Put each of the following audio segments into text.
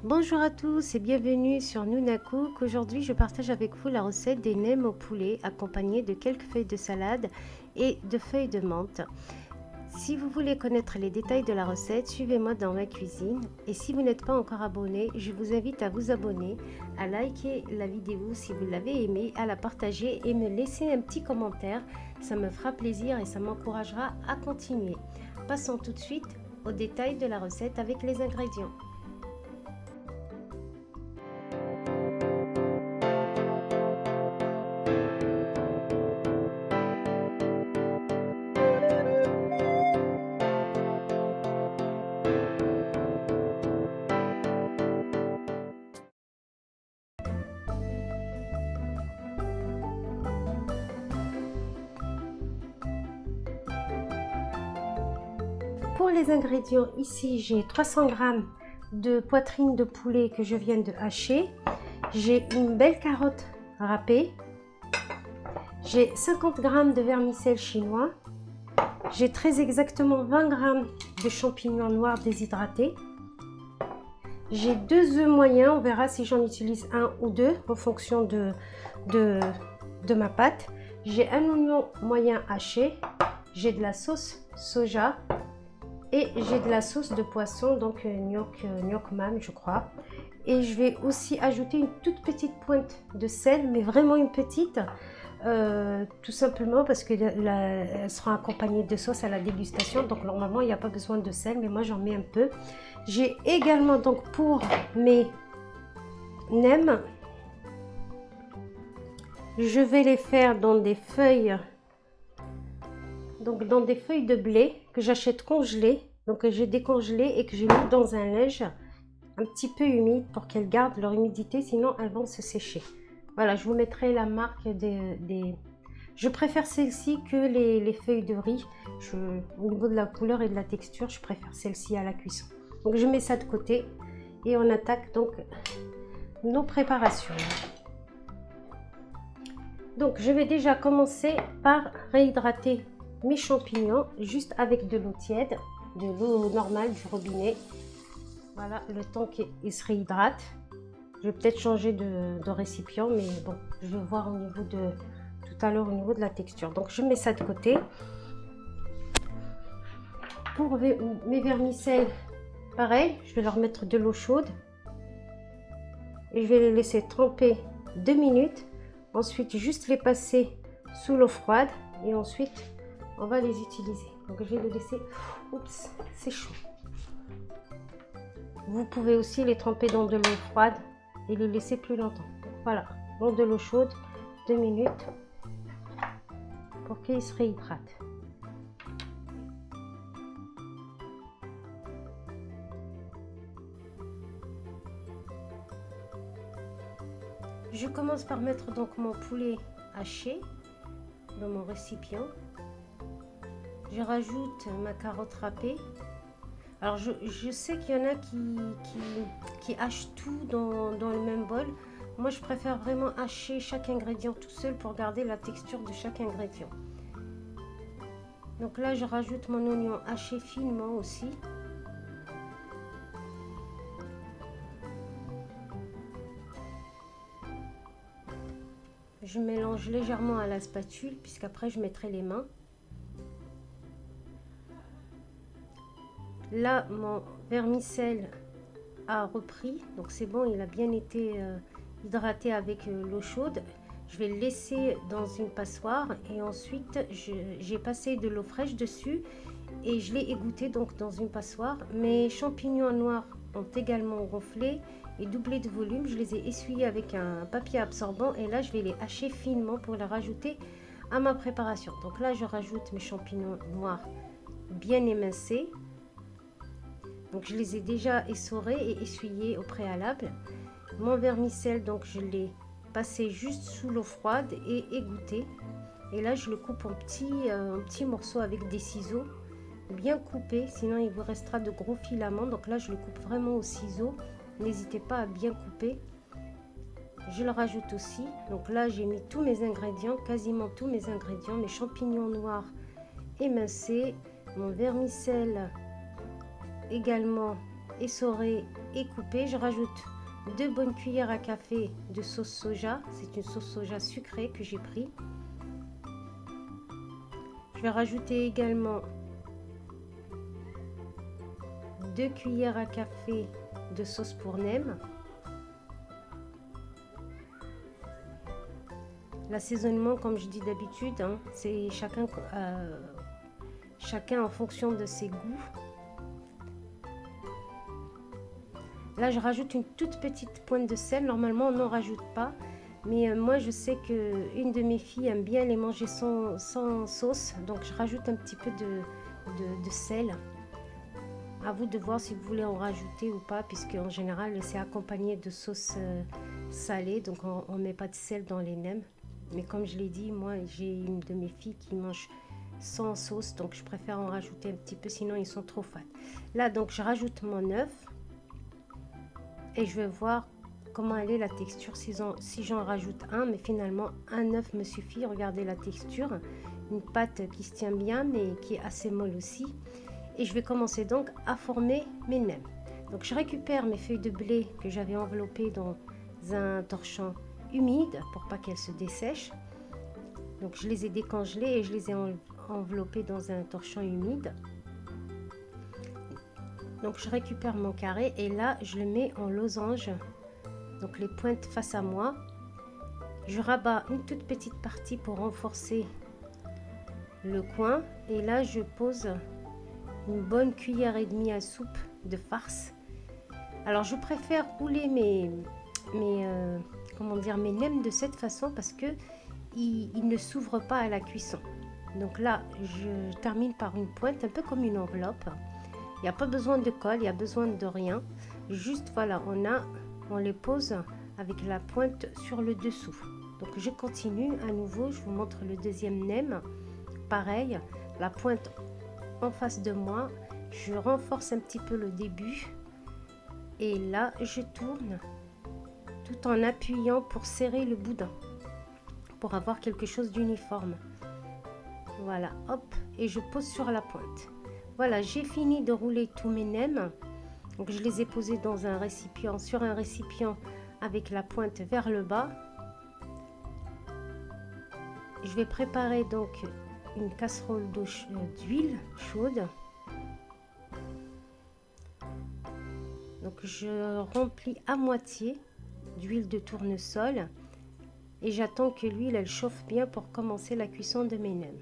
Bonjour à tous et bienvenue sur Nuna Cook. Aujourd'hui, je partage avec vous la recette des nems au poulet accompagnée de quelques feuilles de salade et de feuilles de menthe. Si vous voulez connaître les détails de la recette, suivez-moi dans ma cuisine. Et si vous n'êtes pas encore abonné, je vous invite à vous abonner, à liker la vidéo si vous l'avez aimée, à la partager et me laisser un petit commentaire. Ça me fera plaisir et ça m'encouragera à continuer. Passons tout de suite aux détails de la recette avec les ingrédients. Pour les ingrédients, ici j'ai 300 g de poitrine de poulet que je viens de hacher. J'ai une belle carotte râpée. J'ai 50 g de vermicelle chinois. J'ai très exactement 20 g de champignons noirs déshydratés. J'ai 2 œufs moyens, on verra si j'en utilise un ou deux en fonction de ma pâte. J'ai un oignon moyen haché. J'ai de la sauce soja. Et j'ai de la sauce de poisson, donc gnoc mam je crois. Et je vais aussi ajouter une toute petite pointe de sel, mais vraiment une petite. Tout simplement parce qu'elle sera accompagnée de sauce à la dégustation. Donc normalement il n'y a pas besoin de sel, mais moi j'en mets un peu. J'ai également donc pour mes nems, je vais les faire dans des feuilles. Donc dans des feuilles de blé que j'achète congelées, donc que j'ai décongelées et que j'ai mis dans un linge un petit peu humide pour qu'elles gardent leur humidité, sinon elles vont se sécher. Voilà, je vous mettrai la marque des... Je préfère celle-ci que les feuilles de riz. Au niveau de la couleur et de la texture, je préfère celle-ci à la cuisson. Donc je mets ça de côté et on attaque donc nos préparations. Donc je vais déjà commencer par réhydrater mes champignons juste avec de l'eau tiède, de l'eau normale du robinet. Voilà, le temps qu'ils se réhydratent. Je vais peut-être changer de récipient, mais bon, je vais voir au niveau de tout à l'heure au niveau de la texture. Donc je mets ça de côté. Pour mes vermicelles, pareil, je vais leur mettre de l'eau chaude et je vais les laisser tremper 2 minutes. Ensuite, juste les passer sous l'eau froide et ensuite on va les utiliser. Donc je vais les laisser, oups, c'est chaud. Vous pouvez aussi les tremper dans de l'eau froide et les laisser plus longtemps. Donc voilà, dans de l'eau chaude, 2 minutes pour qu'ils se réhydratent. Je commence par mettre donc mon poulet haché dans mon récipient. Je rajoute ma carotte râpée. Alors je sais qu'il y en a qui hachent tout dans le même bol. Moi je préfère vraiment hacher chaque ingrédient tout seul pour garder la texture de chaque ingrédient. Donc là je rajoute mon oignon haché finement aussi. Je mélange légèrement à la spatule puisqu'après je mettrai les mains. Là, mon vermicelle a repris, donc c'est bon, il a bien été hydraté avec l'eau chaude. Je vais le laisser dans une passoire et ensuite j'ai passé de l'eau fraîche dessus et je l'ai égoutté donc dans une passoire. Mes champignons noirs ont également gonflé et doublé de volume. Je les ai essuyés avec un papier absorbant et là je vais les hacher finement pour les rajouter à ma préparation. Donc là je rajoute mes champignons noirs bien émincés. Donc je les ai déjà essorés et essuyés au préalable. Mon vermicelle, donc je l'ai passé juste sous l'eau froide et égoutté. Et là je le coupe en petits morceaux avec des ciseaux bien coupés, sinon il vous restera de gros filaments. Donc là je le coupe vraiment au ciseau. N'hésitez pas à bien couper. Je le rajoute aussi. Donc là j'ai mis tous mes ingrédients, quasiment tous mes ingrédients, mes champignons noirs émincés, mon vermicelle également essoré est coupé. Je rajoute 2 bonnes cuillères à café de sauce soja. C'est une sauce soja sucrée que j'ai pris. Je vais rajouter également 2 cuillères à café de sauce pour nem. L'assaisonnement, comme je dis d'habitude, hein, c'est chacun en fonction de ses goûts. Là, je rajoute une toute petite pointe de sel. Normalement, on n'en rajoute pas. Mais moi, je sais qu'une de mes filles aime bien les manger sans sauce. Donc, je rajoute un petit peu de sel. À vous de voir si vous voulez en rajouter ou pas. Puisque en général, c'est accompagné de sauce salée. Donc, on ne met pas de sel dans les nems. Mais comme je l'ai dit, moi, j'ai une de mes filles qui mange sans sauce. Donc, je préfère en rajouter un petit peu. Sinon, ils sont trop fades. Là, donc, je rajoute mon œuf. Et je vais voir comment elle est la texture si j'en rajoute un. Mais finalement, un œuf me suffit. Regardez la texture. Une pâte qui se tient bien, mais qui est assez molle aussi. Et je vais commencer donc à former mes nems. Donc, je récupère mes feuilles de blé que j'avais enveloppées dans un torchon humide pour pas qu'elles se dessèchent. Donc je les ai décongelées et je les ai enveloppées dans un torchon humide. Donc je récupère mon carré et là je le mets en losange, donc les pointes face à moi. Je rabats une toute petite partie pour renforcer le coin et là je pose une bonne cuillère et demie à soupe de farce. Alors je préfère rouler mes nems de cette façon parce que il ne s'ouvre pas à la cuisson. Donc là, je termine par une pointe, un peu comme une enveloppe. Il n'y a pas besoin de colle, il n'y a besoin de rien. Juste voilà, on les pose avec la pointe sur le dessous. Donc je continue à nouveau, je vous montre le deuxième nem. Pareil, la pointe en face de moi, je renforce un petit peu le début. Et là, je tourne tout en appuyant pour serrer le boudin, pour avoir quelque chose d'uniforme. Voilà, hop, et je pose sur la pointe. Voilà, j'ai fini de rouler tous mes nems. Donc je les ai posés dans un récipient, sur un récipient avec la pointe vers le bas. Je vais préparer donc une casserole d'huile chaude. Donc je remplis à moitié d'huile de tournesol et j'attends que l'huile elle chauffe bien pour commencer la cuisson de mes nems.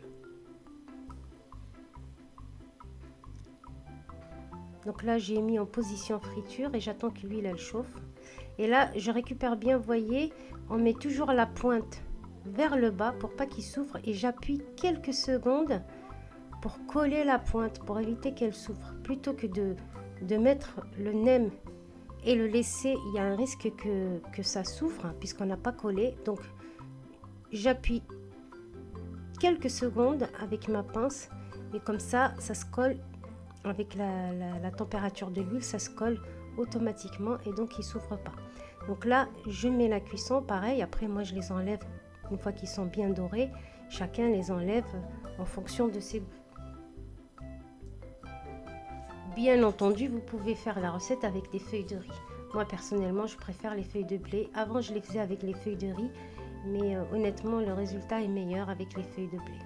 Donc là j'ai mis en position friture et j'attends que l'huile elle chauffe. Et là je récupère bien, vous voyez, on met toujours la pointe vers le bas pour pas qu'il s'ouvre et j'appuie quelques secondes pour coller la pointe pour éviter qu'elle s'ouvre. Plutôt que de mettre le nem et le laisser, il y a un risque que ça s'ouvre puisqu'on n'a pas collé. Donc j'appuie quelques secondes avec ma pince et comme ça se colle avec la température de l'huile, ça se colle automatiquement et donc il ne s'ouvre pas. Donc là je mets la cuisson, pareil, après moi je les enlève une fois qu'ils sont bien dorés, chacun les enlève en fonction de ses goûts. Bien entendu, vous pouvez faire la recette avec des feuilles de riz. Moi, personnellement, je préfère les feuilles de blé. Avant, je les faisais avec les feuilles de riz, mais honnêtement, le résultat est meilleur avec les feuilles de blé.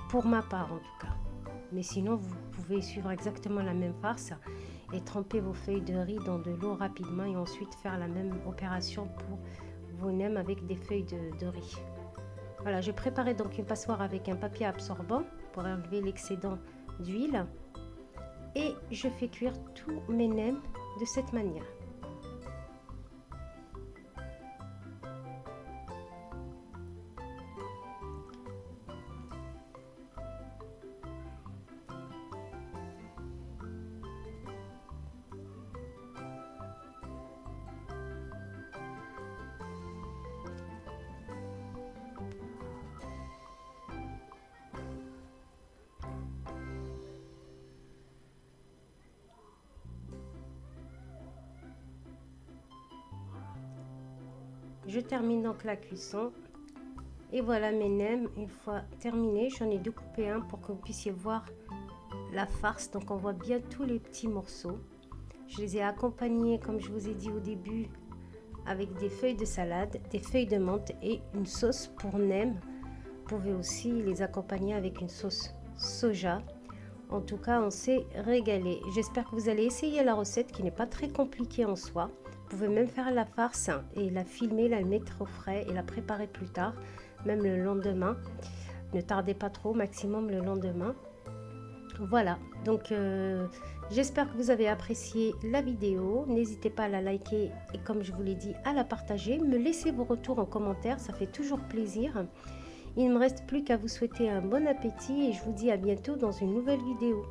Pour ma part, en tout cas. Mais sinon, vous pouvez suivre exactement la même farce et tremper vos feuilles de riz dans de l'eau rapidement et ensuite faire la même opération pour vos nems avec des feuilles de riz. Voilà, j'ai préparé donc une passoire avec un papier absorbant pour enlever l'excédent d'huile. Et je fais cuire tous mes nems de cette manière. Je termine donc la cuisson et voilà mes nems. Une fois terminé, j'en ai découpé un pour que vous puissiez voir la farce. Donc on voit bien tous les petits morceaux. Je les ai accompagnés, comme je vous ai dit au début, avec des feuilles de salade, des feuilles de menthe et une sauce pour nem. Vous pouvez aussi les accompagner avec une sauce soja. En tout cas, on s'est régalé. J'espère que vous allez essayer la recette qui n'est pas très compliquée en soi. Vous pouvez même faire la farce et la filmer, la mettre au frais et la préparer plus tard, même le lendemain. Ne tardez pas trop, maximum le lendemain. Voilà, donc j'espère que vous avez apprécié la vidéo. N'hésitez pas à la liker et comme je vous l'ai dit, à la partager. Me laissez vos retours en commentaire, ça fait toujours plaisir. Il ne me reste plus qu'à vous souhaiter un bon appétit et je vous dis à bientôt dans une nouvelle vidéo.